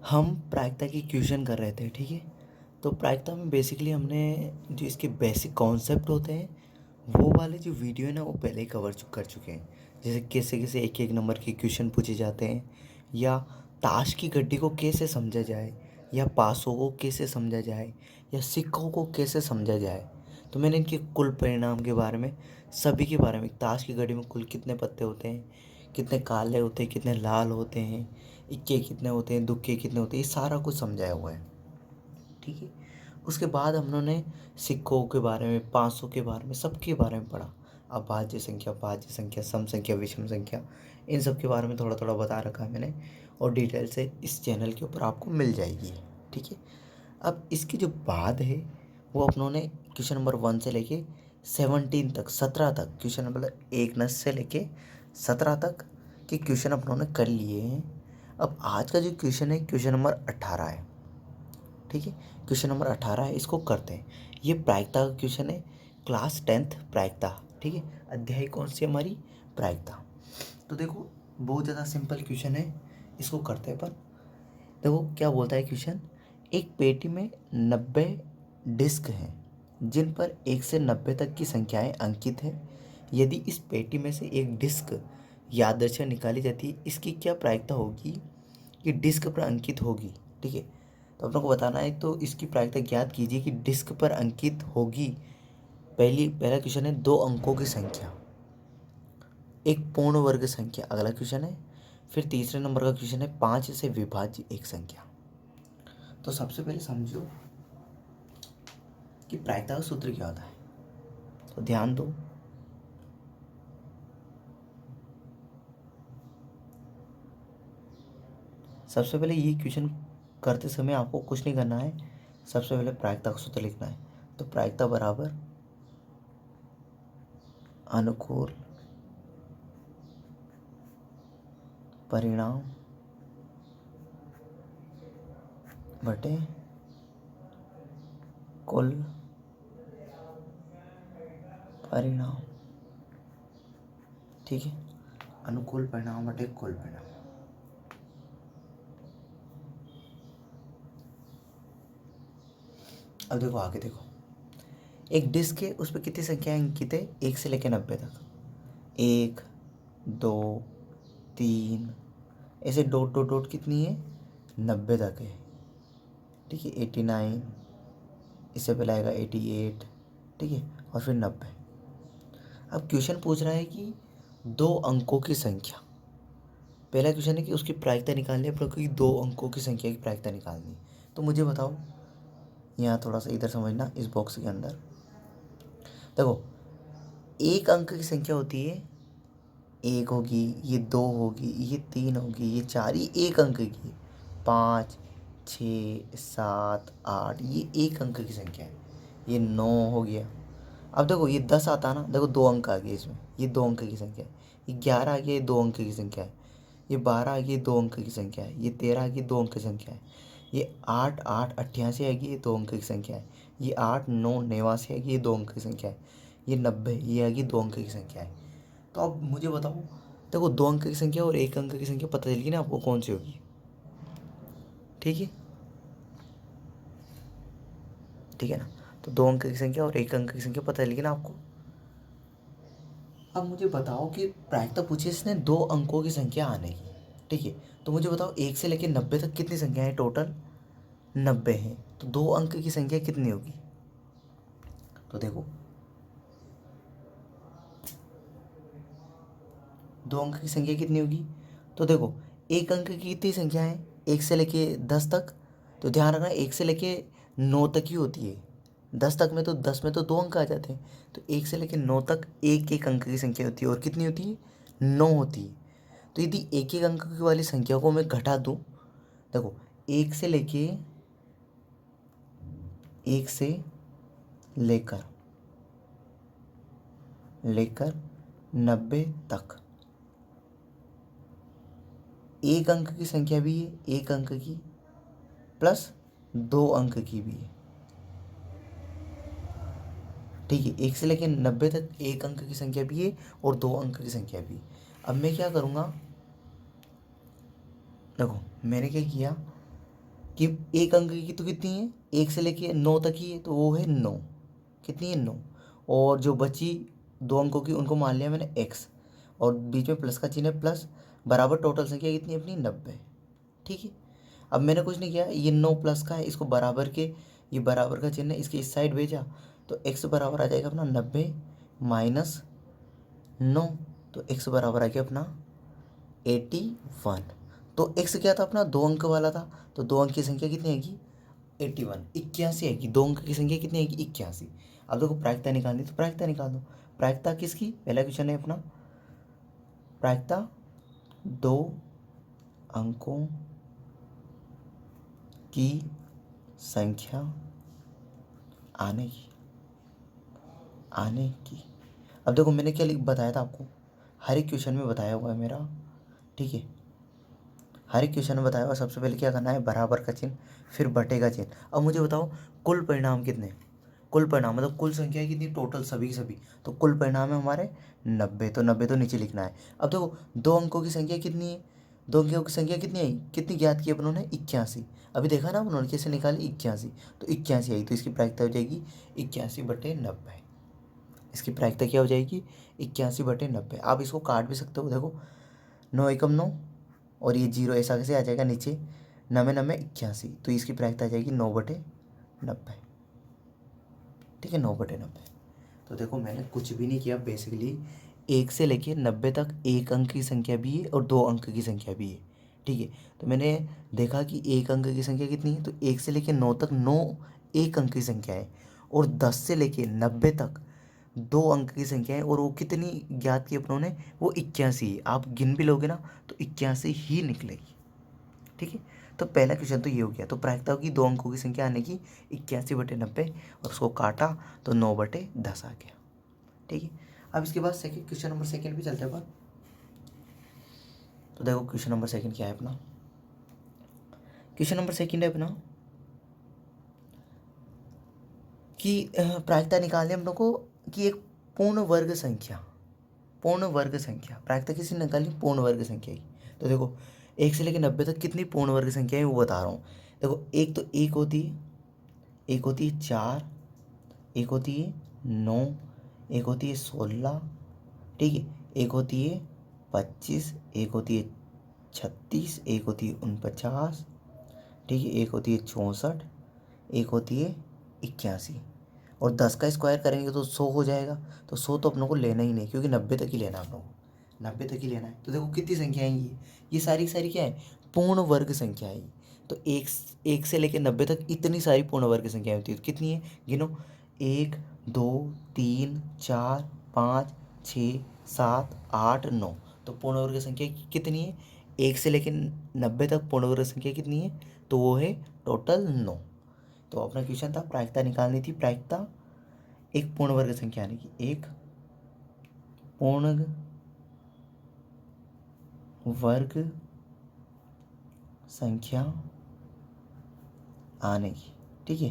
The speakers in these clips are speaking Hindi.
हम प्रायिकता की क्वेश्चन कर रहे थे, ठीक है। तो प्रायिकता में बेसिकली हमने जो इसके बेसिक कॉन्सेप्ट होते हैं वो वाले जो वीडियो है ना वो पहले ही कवर कर चुके हैं। जैसे कैसे कैसे एक एक नंबर के क्वेश्चन पूछे जाते हैं, या ताश की गड्डी को कैसे समझा जाए, या पासों को कैसे समझा जाए, या सिक्कों को कैसे समझा जाए। तो मैंने इनके कुल परिणाम के बारे में, सभी के बारे में, ताश की गड्डी में कुल कितने पत्ते होते हैं, कितने काले होते हैं, कितने लाल होते हैं, इक्के कितने होते हैं, दुक्के कितने होते हैं, ये सारा कुछ समझाया हुआ है, ठीक है। उसके बाद हम लोगों ने सिक्कों के बारे में, 500 के बारे में, सबके बारे में पढ़ा। भाज्य संख्या, सम संख्या, विषम संख्या, इन सब के बारे में थोड़ा थोड़ा बता रखा है मैंने, और डिटेल से इस चैनल के ऊपर आपको मिल जाएगी, ठीक है। अब इसकी जो बात है वो अपनों ने क्वेश्चन नंबर 1 से लेके 17 तक, 17 तक क्वेश्चन, मतलब 1 से लेके 17 तक के क्वेश्चन अपनों ने कर लिए हैं। अब आज का जो क्वेश्चन है क्वेश्चन नंबर 18 है, ठीक है। क्वेश्चन नंबर 18 है, इसको करते हैं। ये प्रायिकता का क्वेश्चन है, क्लास 10th प्रायिकता, ठीक है। अध्याय कौन सी हमारी? प्रायिकता। तो देखो बहुत ज़्यादा सिंपल क्वेश्चन है, इसको करते हैं। पर देखो क्या बोलता है क्वेश्चन। एक पेटी में 90 डिस्क हैं जिन पर 1 से 90 तक की संख्याएं अंकित हैं। यदि इस पेटी में से एक डिस्क यादृच्छिक निकाली जाती है, इसकी क्या प्रायिकता होगी कि डिस्क पर अंकित होगी, ठीक है। तो अपनों को बताना है, तो इसकी प्रायिकता ज्ञात कीजिए कि डिस्क पर अंकित होगी। पहला क्वेश्चन है 2 अंकों की संख्या, एक पूर्ण वर्ग संख्या, अगला क्वेश्चन है। फिर तीसरे नंबर का क्वेश्चन है 5 से विभाज्य एक संख्या। तो सबसे पहले समझो कि प्रायिकता का सूत्र क्या होता है, तो ध्यान दो। सबसे पहले ये क्वेश्चन करते समय आपको कुछ नहीं करना है, सबसे पहले प्रायिकता का सूत्र लिखना है। तो प्रायिकता बराबर अनुकूल परिणाम बटे कुल परिणाम, ठीक है। अनुकूल परिणाम बटे कुल परिणाम। अब देखो आगे देखो, एक डिस्क है, उस पर कितनी संख्याएं अंकित है? 1 से लेकर 90 तक। 1, 2, 3, ऐसे डॉट डॉट डॉट कितनी है? 90 तक है, ठीक है। 89, इससे पहले आएगा 88, ठीक है, और फिर 90। अब क्वेश्चन पूछ रहा है कि 2 अंकों की संख्या। पहला क्वेश्चन है कि उसकी प्रायिकता निकालनी है, क्योंकि 2 अंकों की संख्या की प्रायिकता निकालनी है। तो मुझे बताओ, यहाँ थोड़ा सा इधर समझना, इस बॉक्स के अंदर देखो, एक अंक की संख्या होती है, 1 होगी, ये 2 होगी, ये 3 होगी, ये 4, ये एक अंक की है। 5, 6, 7, 8, ये एक अंक की संख्या है। ये 9 हो गया। अब देखो ये 10 आता है ना, देखो 2 अंक आ गए इसमें, ये 2 अंक की संख्या है। ये 11 आ गया, ये 2 अंक की संख्या है। ये 12 आ गई, ये 2 अंक की संख्या है। ये 13 आ गई, 2 अंक की संख्या है। ये 8, 8, 88 आ गई, ये 2 अंक की संख्या है। ये 8, 9, 89 आ गई, ये 2 अंक की संख्या है। ये 90, ये आ गई 2 अंक की संख्या है। तो अब मुझे बताओ, देखो 2 अंक की संख्या और 1 अंक की संख्या पता चल गई ना आपको कौन सी होगी, ठीक है, ठीक है ना। तो 2 अंक की संख्या और 1 अंक की संख्या पता चल गई ना आपको। अब मुझे बताओ कि प्रायिकता पूछी इसने 2 अंकों की संख्या आने की, ठीक है। तो मुझे बताओ 1 से लेकर 90 तक कितनी संख्या है? टोटल 90 है। तो 2 अंक की संख्या कितनी होगी? तो देखो 2 अंक की संख्या कितनी होगी? तो देखो 1 अंक की कितनी संख्या है? 1 से लेके 10 तक। तो ध्यान रखना 1 से लेके 9 तक ही होती है। 10 तक में तो 10 में तो 2 अंक आ जाते हैं। तो 1 से लेके 9 तक एक एक अंक की संख्या होती है, और कितनी होती है? 9 होती है। तो यदि एक एक अंक की वाली संख्या को मैं घटा दूँ, देखो 1 से लेके 1 से लेकर लेकर 90 तक एक अंक की संख्या भी है, एक अंक की प्लस 2 अंक की भी है, ठीक है। 1 से लेकर 90 तक एक अंक की संख्या भी है और 2 अंक की संख्या भी है। अब मैं क्या करूँगा, देखो मैंने क्या किया, कि एक अंक की तो कितनी है, 1 से लेके 9 तक ही है, तो वो है 9। कितनी है, 9। और जो बची 2 अंकों की उनको मान लिया मैंने x, और बीच में प्लस का चिन्ह है, प्लस बराबर टोटल संख्या कितनी है अपनी, 90। ठीक है। अब मैंने कुछ नहीं किया, ये 9 प्लस का है, इसको बराबर के, ये बराबर का चिन्ह है, इसके इस साइड भेजा, तो x बराबर आ जाएगा अपना 90 माइनस 9, तो x बराबर आ गया अपना 81। तो x क्या था अपना, 2 अंक वाला था, तो 2 अंक की संख्या कितनी आएगी, 81, 81 आएगी। 2 अंक की संख्या कितनी आएगी, 81। अब देखो प्रायिकता निकालनी, तो प्रायिकता निकाल दो। प्रायिकता किसकी, पहला क्वेश्चन है अपना, प्रायिकता 2 अंकों की संख्या आने की। अब देखो मैंने क्या बताया था आपको, हर एक क्वेश्चन में बताया हुआ है मेरा। ठीक है, हर एक क्वेश्चन में बताया हुआ, सबसे पहले क्या करना है, बराबर का चिन्ह, फिर बटे का चिन्ह। अब मुझे बताओ कुल परिणाम कितने, कुल परिणाम मतलब कुल संख्या है कितनी, टोटल सभी की सभी, तो कुल परिणाम है हमारे 90, तो 90 तो नीचे लिखना है। अब देखो 2 अंकों की संख्या कितनी है, 2 अंकों की संख्या कितनी आई, कितनी ज्ञात की अपनों ने, 81। अभी देखा ना उन्होंने कैसे निकाली, 81, तो 81 आई, तो इसकी प्रायिकता हो जाएगी 81/90। इसकी प्रायिकता क्या हो जाएगी, 81/90। आप इसको काट भी सकते हो, देखो 9 एकम 9, और ये 0 ऐसा कैसे आ जाएगा नीचे, 9 में 81, तो इसकी प्रायिकता आ जाएगी 9/90। ठीक है, 9/90। तो देखो मैंने कुछ भी नहीं किया, बेसिकली 1 से लेके 90 तक एक अंक की संख्या भी है और 2 अंक की संख्या भी है। ठीक है, तो मैंने देखा कि एक अंक की संख्या कितनी है, तो 1 से लेके 9 तक 9 एक अंक की संख्या है, और 10 से लेके 90 तक 2 अंक की संख्या है, और वो कितनी ज्ञात की अपनों ने, वो 81 है। आप गिन भी लोगे ना तो 81 ही निकलेगी। ठीक है, तो पहला क्वेश्चन तो ये हो गया। तो प्रायिकता होगी 2 अंकों की संख्या आने की, 81/90, और उसको काटा तो 9/10 आ गया। ठीक है, अब इसके बाद सेकंड, क्वेश्चन नंबर सेकंड भी चलते हैं अपन। तो देखो क्वेश्चन नंबर सेकंड क्या है अपना, क्वेश्चन नंबर सेकंड है अपना कि प्रायिकता निकालने हम लोग को कि एक पूर्ण वर्ग संख्या, पूर्ण वर्ग संख्या, प्रायिकता किसी ने निकाली, पूर्ण वर्ग संख्या की। तो देखो 1 से लेकर 90 तक कितनी पूर्ण वर्ग संख्या है वो बता रहा हूँ। देखो एक तो एक होती है, एक होती है 4, एक होती है 9, एक होती है 16, ठीक है, एक होती है 25, एक होती है 36, एक होती है 49, ठीक है, एक होती है 64, एक होती है 81, और 10 का स्क्वायर करेंगे तो 100 हो जाएगा। तो 100 तो अपनों को लेना ही नहीं, क्योंकि 90 तक ही लेना है अपनों को, 90 तक ही लेना है। तो देखो कितनी संख्या आएंगी, ये सारी की सारी क्या है, पूर्ण वर्ग संख्या है। तो एक से लेकर 90 तक इतनी सारी पूर्ण वर्ग संख्याएं होती है, तो कितनी है गिनो, 1 2 3 4 5 6 7 8 9। तो पूर्ण वर्ग संख्या कितनी है, 1 से लेकर 90 तक पूर्ण वर्ग संख्या कितनी है, तो वो है टोटल 9। तो अपना क्वेश्चन था प्रायिकता निकालनी थी, प्रायिकता एक पूर्ण वर्ग संख्या आने की, एक पूर्ण वर्ग संख्या आने की। ठीक है,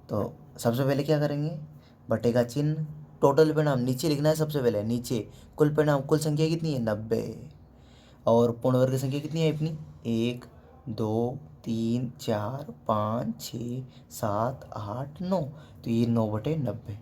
तो सबसे पहले क्या करेंगे, बटे का चिन्ह, टोटल परिणाम नीचे लिखना है सबसे पहले, नीचे कुल परिणाम, कुल संख्या कितनी है 90, और पूर्ण वर्ग संख्या कितनी है अपनी, 1 2 3 4 5 6 7 8 9, तो ये 9/90।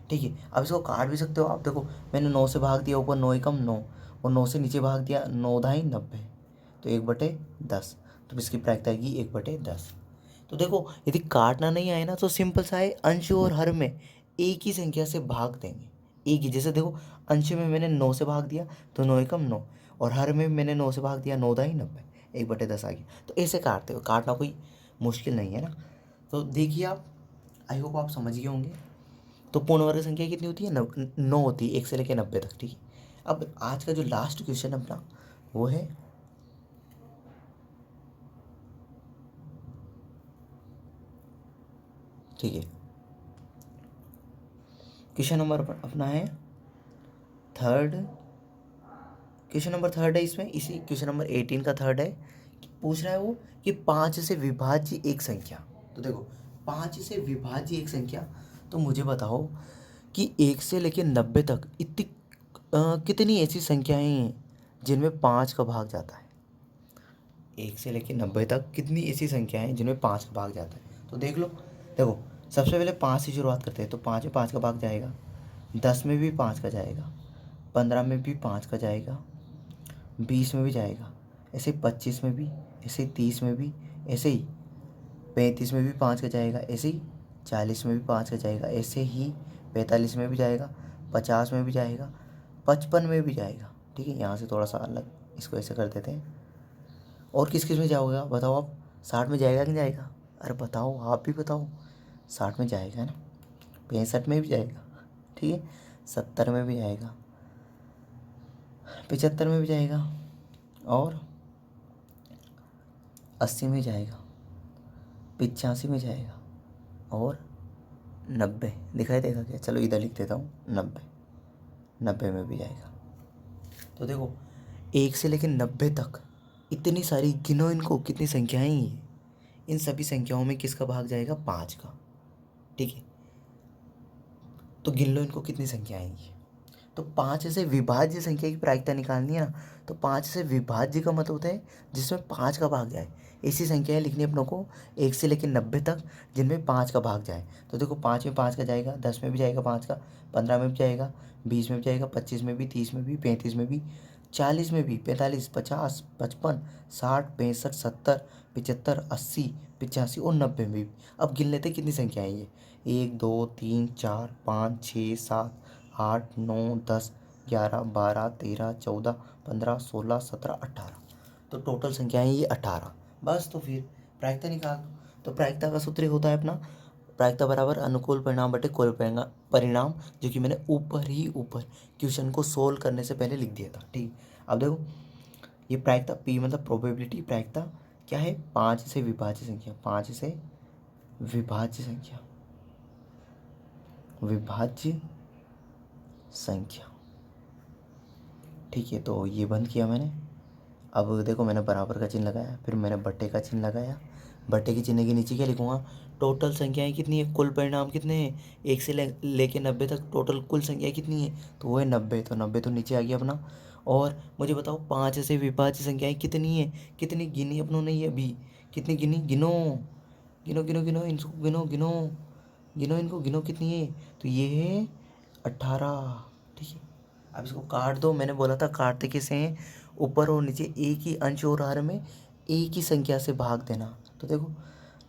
ठीक है, अब इसको काट भी सकते हो आप, देखो मैंने 9 से भाग दिया, ऊपर 9 एकम 9, और 9 से नीचे भाग दिया 9 दाई 90, तो 1/10, तो इसकी प्रायिकता आएगी 1/10। तो देखो यदि काटना नहीं आए ना, तो सिंपल सा है, अंश और हर में एक ही संख्या से भाग देंगे, एक ही। जैसे देखो अंश में मैंने 9 से भाग दिया, तो 9 एकम 9, और हर में मैंने 9 से भाग दिया, 9 दाई 90, 1/10 आ गया। तो ऐसे काटते हो, काटना कोई मुश्किल नहीं है ना। तो देखिए आप, आई होप आप समझ गए होंगे। तो पूर्ण वर्ग संख्या कितनी होती है, 9 होती है, 1 से लेकर 90 तक। ठीक है, अब आज का जो लास्ट क्वेश्चन अपना वो है, ठीक है, क्वेश्चन नंबर अपना है थर्ड, क्वेश्चन नंबर थर्ड है इसमें, इसी क्वेश्चन नंबर 18 का थर्ड है। पूछ रहा है वो कि 5 से विभाज्य एक संख्या। तो देखो 5 से विभाज्य एक संख्या, तो मुझे बताओ कि 1 से लेकर 90 तक इतनी कितनी ऐसी संख्याएं हैं जिनमें 5 का भाग जाता है। 1 से लेकर 90 तक कितनी ऐसी संख्याएं हैं जिनमें 5 का भाग जाता है। तो देख लो, देखो सबसे पहले 5 से शुरुआत करते हैं। तो 5 में 5 का भाग जाएगा, 10 में भी 5 का जाएगा, 15 में भी 5 का जाएगा, 20 में भी जाएगा, ऐसे ही 25 में भी, ऐसे ही 30 में भी, ऐसे ही 35 में भी 5 का जाएगा, ऐसे ही 40 में भी 5 का जाएगा, ऐसे ही 45 में भी जाएगा, 50 में भी जाएगा, 55 में भी जाएगा। ठीक है, यहाँ से थोड़ा सा अलग इसको ऐसे कर देते हैं। और किस किस में जाओगे बताओ आप? 60 में जाएगा कि नहीं जाएगा? अरे बताओ, आप भी बताओ। 60 में जाएगा ना, 65 में भी जाएगा, ठीक है, 70 में भी जाएगा, 75 में भी जाएगा, और 80 में जाएगा, 85 में जाएगा, और 90 दिखाई देगा क्या? चलो इधर लिख देता हूँ, 90 में भी जाएगा। तो देखो 1 से लेकर 90 तक इतनी सारी, गिनो इनको कितनी संख्याएं हैं ये। इन सभी संख्याओं में किसका भाग जाएगा? 5 का। ठीक है, तो गिन लो इनको कितनी संख्या आएंगी। तो 5 से विभाज्य संख्या की प्रायिकता निकालनी है ना, तो 5 से विभाज्य का मतलब होता है जिसमें 5 का भाग जाए। ऐसी संख्याएं लिखनी अपनों को 1 से लेकर 90 तक जिनमें 5 का भाग जाए। तो देखो 5 में 5 का जाएगा, 10 में भी जाएगा 5 का, 15 में भी जाएगा, 20 में भी जाएगा, 25 में भी, 30 में भी, 35 में भी, 40 में भी, 45, 50, 55, 60, 65, 70, 75, 80, 85 और 90 में भी। अब गिन लेते कितनी संख्या है ये। 1 2 3 4 5 6 7 8 9 10 11 12 13 14 15 16 17 18। तो टोटल संख्या है ये 18। बस तो फिर प्रायिकता निकाल दो। तो प्रायिकता का सूत्र होता है अपना, प्रायिकता बराबर अनुकूल परिणाम बटे कुल परिणाम, जो कि मैंने ऊपर क्वेश्चन को सोल्व करने से पहले लिख दिया था। ठीक, अब देखो ये प्रायिकता पी मतलब प्रोबेबिलिटी, प्रायिकता क्या है? 5 से विभाज्य संख्या, 5 से विभाज्य संख्या, विभाज्य संख्या। ठीक है, तो ये बंद किया मैंने। अब देखो मैंने बराबर का चिन्ह लगाया, फिर मैंने बट्टे का चिन्ह लगाया। बट्टे के चिन्ह के नीचे क्या लिखूंगा? टोटल संख्याएं कितनी है, कुल परिणाम कितने हैं, 1 से लेके 90 तक टोटल कुल संख्या कितनी है, तो वो है 90। तो 90 तो नीचे आ गया अपना। और मुझे बताओ 5 से विभाज्य संख्याएं कितनी है, कितनी गिनी अपनों ने ये अभी, कितनी गिनी? गिनो गिनो गिनो गिनो इनको, गिनो गिनो गिनो इनको, गिनो कितनी है, तो ये है 18। ठीक है, अब इसको काट दो। मैंने बोला था काटते कैसे हैं, ऊपर और नीचे एक ही अंश और हर में एक ही संख्या से भाग देना। तो देखो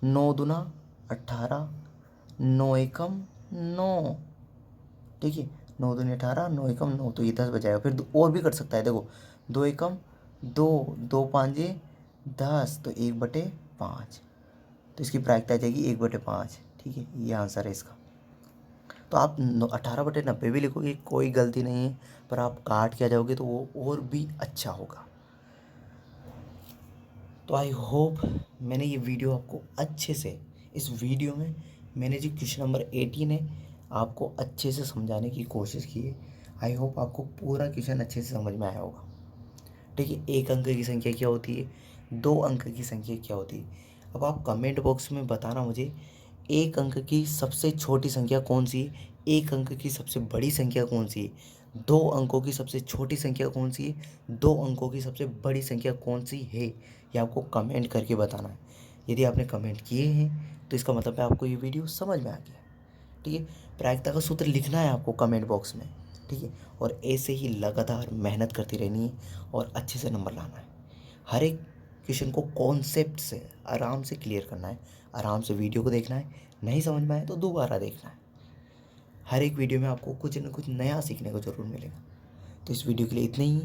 9 दूना 18, 9 एकम 9। ठीक है, 9 दूनी 18, 9 एकम 9, तो ये 10 बजाएगा। फिर और भी कर सकता है, देखो 2 एकम 2, 2 पाँचे 10, तो 1/5। तो इसकी प्रायिकता आ जाएगी 1/5। ठीक है, ये आंसर है इसका। तो आप 18/90 भी लिखोगे, कोई गलती नहीं है, पर आप काट के आ जाओगे तो वो और भी अच्छा होगा। तो आई होप मैंने ये वीडियो आपको अच्छे से, इस वीडियो में मैंने जो क्वेश्चन नंबर 18 है आपको अच्छे से समझाने की कोशिश की है। आई होप आपको पूरा क्वेश्चन अच्छे से समझ में आया होगा। ठीक है, 1 अंक की संख्या क्या होती है, 2 अंक की संख्या क्या होती है। अब आप कमेंट बॉक्स में बताना मुझे 1 अंक की सबसे छोटी संख्या कौन सी है, 1 अंक की सबसे बड़ी संख्या कौन सी है, 2 अंकों की सबसे छोटी संख्या कौन सी है, 2 अंकों की सबसे बड़ी संख्या कौन सी है, ये आपको कमेंट करके बताना है। यदि आपने कमेंट किए हैं तो इसका मतलब है आपको ये वीडियो समझ में आ गया। ठीक है, प्रायिकता का सूत्र लिखना है आपको कमेंट बॉक्स में। ठीक है, और ऐसे ही लगातार मेहनत करती रहनी है और अच्छे से नंबर लाना है। हर एक क्वेश्चन को कॉन्सेप्ट से आराम से क्लियर करना है, आराम से वीडियो को देखना है, नहीं समझ में आए तो दोबारा देखना है। हर एक वीडियो में आपको कुछ न कुछ नया सीखने को ज़रूर मिलेगा। तो इस वीडियो के लिए इतना ही।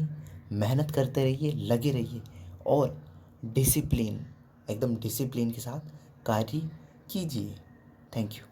मेहनत करते रहिए, लगे रहिए और डिसिप्लिन, एकदम डिसिप्लिन के साथ कार्य कीजिए। Thank you.